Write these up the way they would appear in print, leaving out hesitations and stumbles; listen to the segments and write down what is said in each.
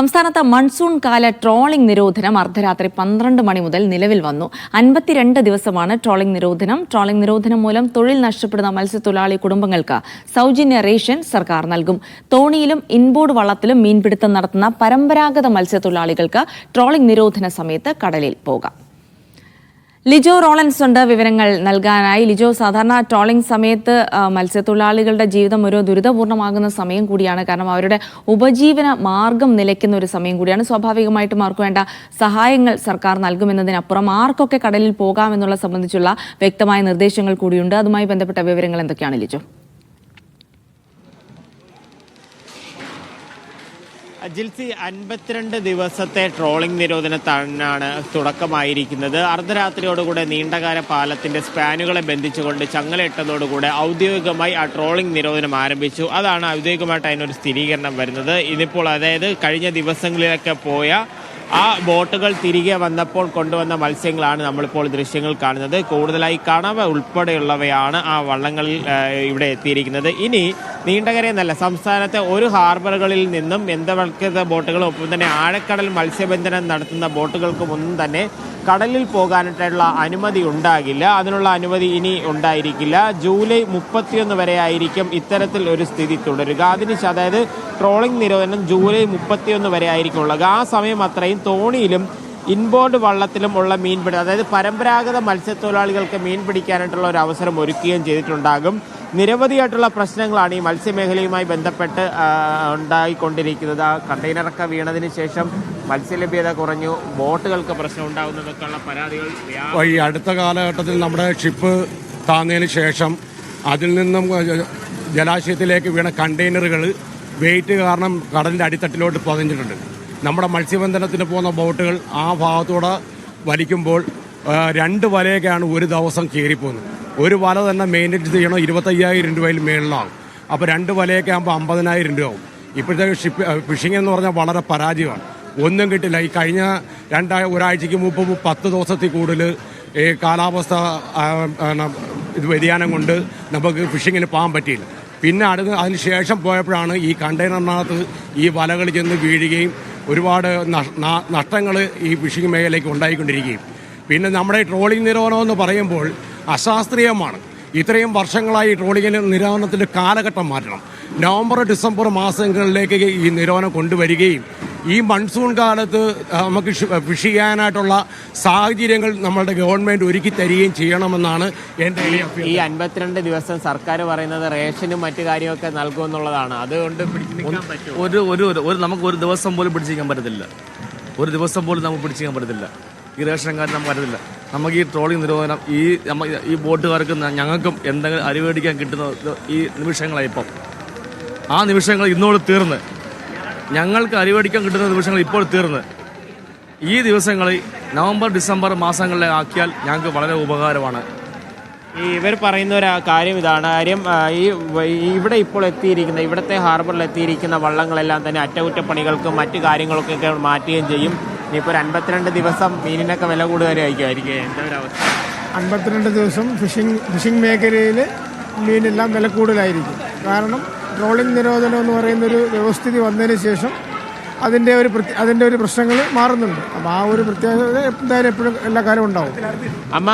സംസ്ഥാനത്ത് മൺസൂൺ കാല ട്രോളിംഗ് നിരോധനം അർദ്ധരാത്രി 12 മണി മുതൽ നിലവിൽ വന്നു. 52 ദിവസമാണ് ട്രോളിംഗ് നിരോധനം. ട്രോളിംഗ് നിരോധനം മൂലം തൊഴിൽ നഷ്ടപ്പെടുന്ന മത്സ്യത്തൊഴിലാളി കുടുംബങ്ങൾക്ക് സൗജന്യ റേഷൻ സർക്കാർ നൽകും. തോണിയിലും ഇൻബോർഡ് വള്ളത്തിലും മീൻപിടുത്തം നടത്തുന്ന പരമ്പരാഗത മത്സ്യത്തൊഴിലാളികൾക്ക് ട്രോളിംഗ് നിരോധന സമയത്ത് കടലിൽ പോകാം. ലിജോ റോളൻസ് ഉണ്ട് വിവരങ്ങൾ നൽകാനായി. ലിജോ, സാധാരണ ട്രോളിംഗ് സമയത്ത് മത്സ്യത്തൊഴിലാളികളുടെ ജീവിതം ഒരു ദുരിതപൂർണ്ണമാകുന്ന സമയം കൂടിയാണ്. കാരണം അവരുടെ ഉപജീവന മാർഗം നിലയ്ക്കുന്ന ഒരു സമയം കൂടിയാണ്. സ്വാഭാവികമായിട്ടും അവർക്ക് വേണ്ട സഹായങ്ങൾ സർക്കാർ നൽകുമെന്നതിനപ്പുറം ആർക്കൊക്കെ കടലിൽ പോകാമെന്നുള്ള സംബന്ധിച്ചുള്ള വ്യക്തമായ നിർദ്ദേശങ്ങൾ കൂടിയുണ്ട്. അതുമായി ബന്ധപ്പെട്ട വിവരങ്ങൾ എന്തൊക്കെയാണ് ലിജോ? ജിൽസി, 52 ദിവസത്തെ ട്രോളിംഗ് നിരോധനത്തിനാണ് തുടക്കമായിരിക്കുന്നത്. അർദ്ധരാത്രിയോടുകൂടെ നീണ്ടകാല പാലത്തിന്റെ സ്പാനുകളെ ബന്ധിച്ചുകൊണ്ട് ചങ്ങലയിട്ടതോടുകൂടെ ഔദ്യോഗികമായി ആ ട്രോളിംഗ് നിരോധനം ആരംഭിച്ചു. അതാണ് ഔദ്യോഗികമായിട്ട് അതിനൊരു സ്ഥിരീകരണം വരുന്നത്. ഇതിപ്പോൾ അതായത് കഴിഞ്ഞ ദിവസങ്ങളിലൊക്കെ പോയ ആ ബോട്ടുകൾ തിരികെ വന്നപ്പോൾ കൊണ്ടുവന്ന മത്സ്യങ്ങളാണ് നമ്മളിപ്പോൾ ദൃശ്യങ്ങൾ കാണുന്നത്. കൂടുതലായി കണവ ഉൾപ്പെടെയുള്ളവയാണ് ആ വള്ളങ്ങളിൽ ഇവിടെ എത്തിയിരിക്കുന്നത്. ഇനി നീണ്ടകരയെന്നല്ല, സംസ്ഥാനത്തെ ഒരു ഹാർബറുകളിൽ നിന്നും യന്ത്രവൽകൃത ബോട്ടുകളും ഒപ്പം തന്നെ ആഴക്കടൽ മത്സ്യബന്ധനം നടത്തുന്ന ബോട്ടുകൾക്കും ഒന്നും തന്നെ കടലിൽ പോകാനായിട്ടുള്ള അനുമതി ഉണ്ടാകില്ല. അതിനുള്ള അനുമതി ഇനി ഉണ്ടായിരിക്കില്ല. ജൂലൈ 31 വരെ ആയിരിക്കും ഇത്തരത്തിൽ ഒരു സ്ഥിതി തുടരുക. അതായത് ട്രോളിംഗ് നിരോധനം ജൂലൈ 31 വരെ ആയിരിക്കും ഉള്ളത്. ആ സമയം അത്രയും തോണിയിലും ഇൻബോർഡ് വള്ളത്തിലും ഉള്ള മീൻപിടുത്തം, അതായത് പരമ്പരാഗത മത്സ്യത്തൊഴിലാളികൾക്ക് മീൻ പിടിക്കാനായിട്ടുള്ള ഒരു അവസരം ഒരുക്കുകയും ചെയ്തിട്ടുണ്ടാകും. നിരവധിയായിട്ടുള്ള പ്രശ്നങ്ങളാണ് ഈ മത്സ്യമേഖലയുമായി ബന്ധപ്പെട്ട് ഉണ്ടായിക്കൊണ്ടിരിക്കുന്നത്. ആ കണ്ടെയ്നറൊക്കെ വീണതിന് ശേഷം മത്സ്യലഭ്യത കുറഞ്ഞു, ബോട്ടുകൾക്ക് പ്രശ്നം ഉണ്ടാകുന്നതൊക്കെയുള്ള പരാതികൾ ഈ അടുത്ത കാലഘട്ടത്തിൽ നമ്മുടെ ഷിപ്പ് താന്നതിന് ശേഷം അതിൽ നിന്നും ജലാശയത്തിലേക്ക് വീണ കണ്ടെയ്നറുകൾ വെയിറ്റ് കാരണം കടലിൻ്റെ അടിത്തട്ടിലോട്ട് പതിഞ്ഞിട്ടുണ്ട്. നമ്മുടെ മത്സ്യബന്ധനത്തിന് പോകുന്ന ബോട്ടുകൾ ആ ഭാഗത്തൂടെ വലിക്കുമ്പോൾ 2 വലയൊക്കെയാണ് ഒരു ദിവസം കയറിപ്പോകുന്നത്. ഒരു വല തന്നെ മെയിൻ്റെനൻസ് ചെയ്യണം 25,000 രൂപയിൽ മേളിലാകും. അപ്പോൾ 2 വലയൊക്കെ ആകുമ്പോൾ 50,000 രൂപ ആവും. ഇപ്പോഴത്തെ ഫിഷിംഗ് എന്ന് പറഞ്ഞാൽ വളരെ പരാജയമാണ്. ഒന്നും കിട്ടില്ല. ഈ കഴിഞ്ഞ ഒരാഴ്ചയ്ക്ക് മുമ്പ് 10 ദിവസത്തിൽ കൂടുതൽ ഈ കാലാവസ്ഥ വ്യതിയാനം കൊണ്ട് നമുക്ക് ഫിഷിങ്ങിന് പോകാൻ പറ്റിയില്ല. പിന്നെ അതിന് ശേഷം പോയപ്പോഴാണ് ഈ കണ്ടെയ്നറിനകത്ത് ഈ വലകൾ ചെന്ന് വീഴുകയും ഒരുപാട് നഷ്ടങ്ങൾ ഈ ഫിഷിംഗ് മേഖലയ്ക്ക് ഉണ്ടായിക്കൊണ്ടിരിക്കുകയും. പിന്നെ നമ്മുടെ ട്രോളിംഗ് നിരോധനം എന്ന് പറയുമ്പോൾ അശാസ്ത്രീയമാണ്. ഇത്രയും വർഷങ്ങളായി ട്രോളിംഗ് നിരോധനത്തിൻ്റെ കാലഘട്ടം മാറ്റണം. നവംബർ ഡിസംബർ മാസങ്ങളിലേക്ക് ഈ നിരോധനം കൊണ്ടുവരികയും ഈ മൺസൂൺ കാലത്ത് നമുക്ക് ഫിഷ് ചെയ്യാനായിട്ടുള്ള സാഹചര്യങ്ങൾ നമ്മളുടെ ഗവൺമെൻറ് ഒരുക്കി തരികയും ചെയ്യണമെന്നാണ് എൻ്റെ ഈ 52 ദിവസം സർക്കാർ പറയുന്നത് റേഷനും മറ്റു കാര്യമൊക്കെ നൽകുമെന്നുള്ളതാണ്. അതുകൊണ്ട് നമുക്ക് ഒരു ദിവസം പോലും പിടിച്ചിരിക്കാൻ പറ്റത്തില്ല. ഒരു ദിവസം പോലും നമുക്ക് പിടിച്ചിരിക്കാൻ പറ്റത്തില്ല. ഈ റേഷൻ കാര്യം നമുക്ക് പറ്റത്തില്ല. നമുക്ക് ഈ ട്രോളിംഗ് നിരോധനം ഈ ബോട്ടുകാർക്ക് ഞങ്ങൾക്കും എന്തെങ്കിലും അരിവേടിക്കാൻ കിട്ടുന്ന ഈ നിമിഷങ്ങളായിപ്പം ആ നിമിഷങ്ങൾ ഇന്നോട് തീർന്ന് ഞങ്ങൾക്ക് അരിവേടിക്കാൻ കിട്ടുന്ന നിമിഷങ്ങൾ ഇപ്പോൾ തീർന്ന് ഈ ദിവസങ്ങളിൽ നവംബർ ഡിസംബർ മാസങ്ങളിലെ ആക്കിയാൽ ഞങ്ങൾക്ക് വളരെ ഉപകാരമാണ്. ഇവർ പറയുന്ന ഒരു കാര്യം ഇതാണ്. ഇവിടെ ഇപ്പോൾ എത്തിയിരിക്കുന്ന ഇവിടുത്തെ ഹാർബറിൽ എത്തിയിരിക്കുന്ന വള്ളങ്ങളെല്ലാം തന്നെ അറ്റകുറ്റപ്പണികൾക്കും മറ്റു കാര്യങ്ങൾക്കൊക്കെ മാറ്റുകയും ചെയ്യും. ഇനിയിപ്പോൾ 52 ദിവസം മീനിനൊക്കെ വില കൂടുതലായിരിക്കും. എന്താ ഒരു അവസ്ഥ? 52 ദിവസം ഫിഷിംഗ് മേഖലയിൽ മീനെല്ലാം വില കൂടുതലായിരിക്കും. കാരണം ട്രോളിംഗ് നിരോധനം എന്ന് പറയുന്നൊരു വ്യവസ്ഥിതി വന്നതിന് ശേഷം അതിൻ്റെ ഒരു പ്രശ്നങ്ങൾ മാറുന്നുണ്ട്. അപ്പോൾ ആ ഒരു പ്രത്യേകത എന്തായാലും എപ്പോഴും എല്ലാ കാലവും ഉണ്ടാവും. അമ്മ,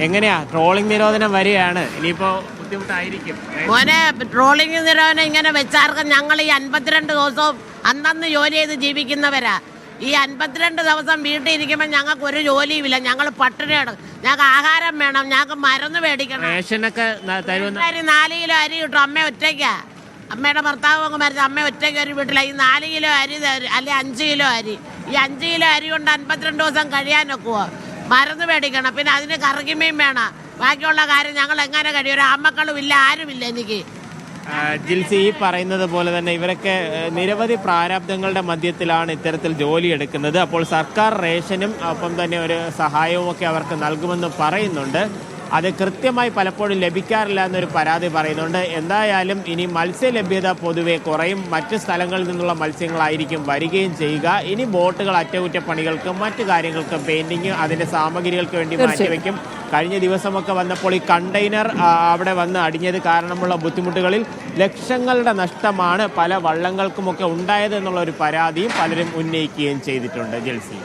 എങ്ങനെയാ ട്രോളിംഗ് നിരോധനം വരികയാണ്, ഇനിയിപ്പോൾ ബുദ്ധിമുട്ടായിരിക്കും മോനെ? ട്രോളിംഗ് നിരോധനം ഇങ്ങനെ വെച്ചാർക്കും ഞങ്ങൾ ഈ 52 ദിവസവും അന്നന്ന് ജോലി ചെയ്ത് ജീവിക്കുന്നവരാ. ഈ 52 ദിവസം വീട്ടിൽ ഇരിക്കുമ്പോൾ ഞങ്ങൾക്ക് ഒരു ജോലിയുമില്ല. ഞങ്ങൾ പട്ടിണിയാണ്. ഞങ്ങൾക്ക് ആഹാരം വേണം, ഞങ്ങൾക്ക് മരുന്ന് മേടിക്കണം. റേഷനൊക്കെ 4 കിലോ അരി കിട്ടും. അമ്മ ഒറ്റയ്ക്കാ. അമ്മയുടെ ഭർത്താവ് അങ്ങ് മരിച്ച അമ്മ ഒറ്റയ്ക്ക് ഒരു വീട്ടില. ഈ 4 കിലോ അരി അല്ലെ 5 കിലോ അരി. ഈ 5 കിലോ അരി കൊണ്ട് 52 ദിവസം കഴിയാനൊക്കുവോ? മരുന്ന് മേടിക്കണം, പിന്നെ അതിന് കറിക്കുമീൻ വേണം. ബാക്കിയുള്ള കാര്യം ഞങ്ങൾ എങ്ങനെ കഴിയും? ഒരു ആമക്കളും ഇല്ല, ആരുമില്ല എനിക്ക്. ജിൽസി, ഈ പറയുന്നത് പോലെ തന്നെ ഇവരൊക്കെ നിരവധി പ്രാരാബ്ദങ്ങളുടെ മധ്യത്തിലാണ് ഇത്തരത്തിൽ ജോലി എടുക്കുന്നത്. അപ്പോൾ സർക്കാർ റേഷനും ഒപ്പം തന്നെ ഒരു സഹായവും ഒക്കെ അവർക്ക് നൽകുമെന്ന് പറയുന്നുണ്ട്. അത് കൃത്യമായി പലപ്പോഴും ലഭിക്കാറില്ല എന്നൊരു പരാതി പറയുന്നുണ്ട്. എന്തായാലും ഇനി മത്സ്യലഭ്യത പൊതുവെ കുറയും, മറ്റ് സ്ഥലങ്ങളിൽ നിന്നുള്ള മത്സ്യങ്ങളായിരിക്കും വരികയും ചെയ്യുക. ഇനി ബോട്ടുകൾ അറ്റകുറ്റപ്പണികൾക്കും മറ്റു കാര്യങ്ങൾക്കും പെയിന്റിങ് അതിന്റെ സാമഗ്രികൾക്ക് വേണ്ടി മാറ്റിവെക്കും. കഴിഞ്ഞ ദിവസമൊക്കെ വന്നപ്പോൾ ഈ കണ്ടെയ്നർ അവിടെ വന്ന് അടിഞ്ഞത് കാരണമുള്ള ബുദ്ധിമുട്ടുകളിൽ ലക്ഷങ്ങളുടെ നഷ്ടമാണ് പല വള്ളങ്ങൾക്കുമൊക്കെ ഉണ്ടായത് എന്നുള്ള ഒരു പരാതിയും പലരും ഉന്നയിക്കുകയും ചെയ്തിട്ടുണ്ട്. ജെൽസി.